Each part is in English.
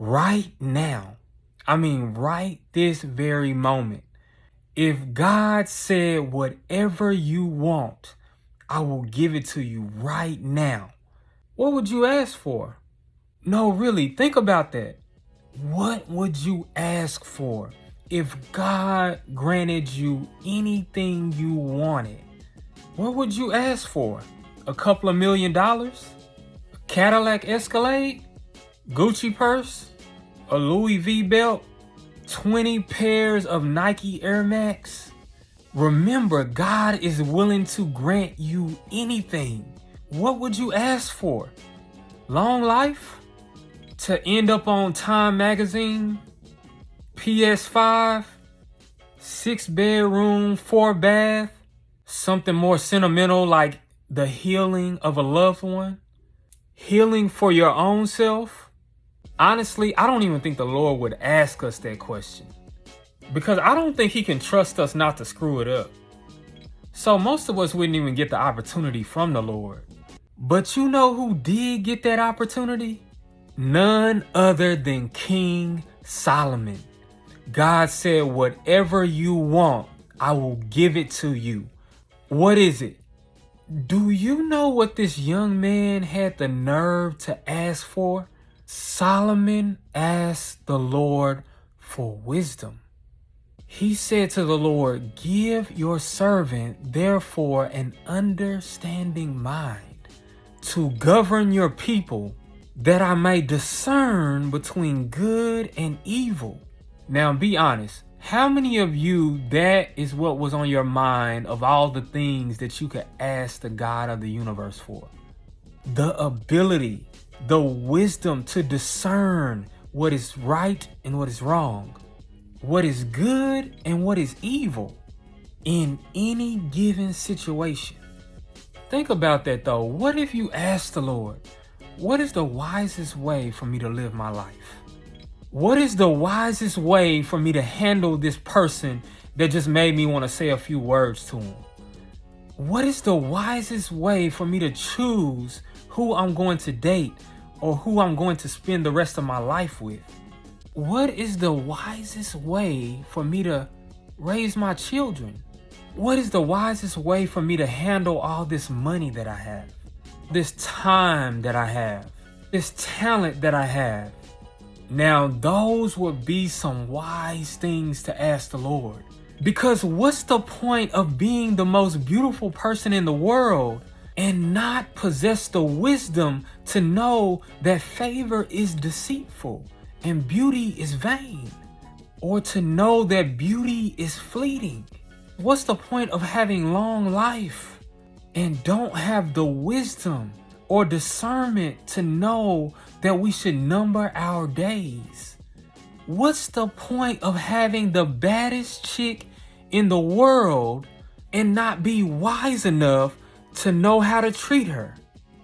right now. I mean, right this very moment. If God said, whatever you want, I will give it to you right now, what would you ask for? No, really, think about that. What would you ask for if God granted you anything you wanted? What would you ask for? A couple of $1,000,000? A Cadillac Escalade? Gucci purse? A Louis V belt? 20 pairs of Nike Air Max? Remember, God is willing to grant you anything. What would you ask for? Long life? To end up on Time Magazine? PS5? 6-bedroom, 4-bath? Something more sentimental like the healing of a loved one? Healing for your own self? Honestly, I don't even think the Lord would ask us that question, because I don't think he can trust us not to screw it up. So most of us wouldn't even get the opportunity from the Lord. But you know who did get that opportunity? None other than King Solomon. God said, whatever you want, I will give it to you. What is it? Do you know what this young man had the nerve to ask for? Solomon asked the Lord for wisdom. He said to the Lord, give your servant, therefore, an understanding mind to govern your people, that I may discern between good and evil. Now, be honest. How many of you, that is what was on your mind of all the things that you could ask the God of the universe for? The ability, the wisdom to discern what is right and what is wrong, what is good and what is evil in any given situation. Think about that though. What if you ask the Lord, what is the wisest way for me to live my life? What is the wisest way for me to handle this person that just made me want to say a few words to him? What is the wisest way for me to choose who I'm going to date or who I'm going to spend the rest of my life with? What is the wisest way for me to raise my children? What is the wisest way for me to handle all this money that I have, this time that I have, this talent that I have? Now, those would be some wise things to ask the Lord. Because what's the point of being the most beautiful person in the world and not possess the wisdom to know that favor is deceitful and beauty is vain, or to know that beauty is fleeting? What's the point of having long life and don't have the wisdom or discernment to know that we should number our days? What's the point of having the baddest chick in the world and not be wise enough to know how to treat her?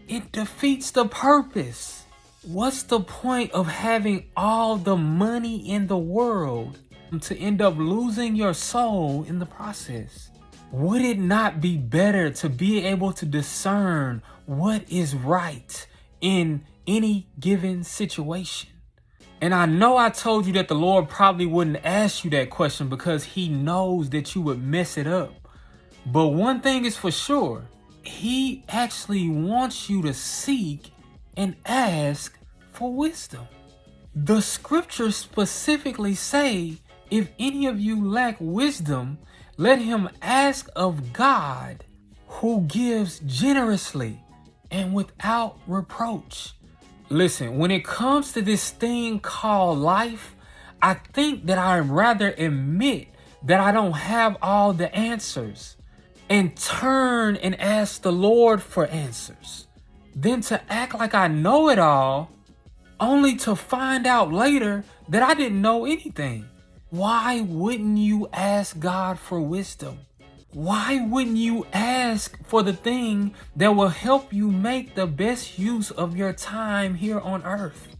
It defeats the purpose. What's the point of having all the money in the world to end up losing your soul in the process? Would it not be better to be able to discern what is right in any given situation? And I know I told you that the Lord probably wouldn't ask you that question because he knows that you would mess it up. But one thing is for sure, he actually wants you to seek and ask for wisdom. The scriptures specifically say, if any of you lack wisdom, let him ask of God, who gives generously and without reproach. Listen, when it comes to this thing called life, I think that I'd rather admit that I don't have all the answers and turn and ask the Lord for answers than to act like I know it all only to find out later that I didn't know anything. Why wouldn't you ask God for wisdom? Why wouldn't you ask for the thing that will help you make the best use of your time here on earth?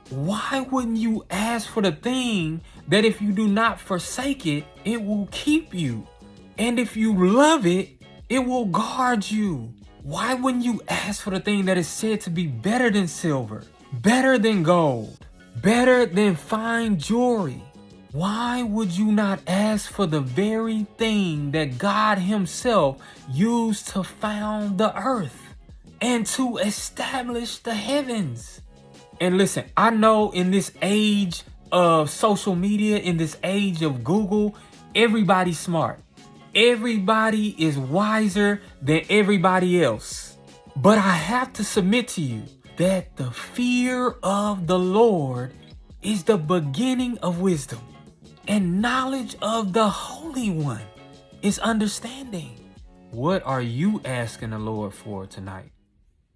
Why wouldn't you ask for the thing that if you do not forsake it, it will keep you? And if you love it, it will guard you. Why wouldn't you ask for the thing that is said to be better than silver, better than gold, better than fine jewelry. Why would you not ask for the very thing that God himself used to found the earth and to establish the heavens? And listen, I know in this age of social media, in this age of Google, everybody's smart. Everybody is wiser than everybody else. But I have to submit to you that the fear of the Lord is the beginning of wisdom, and knowledge of the Holy One is understanding. What are you asking the Lord for tonight?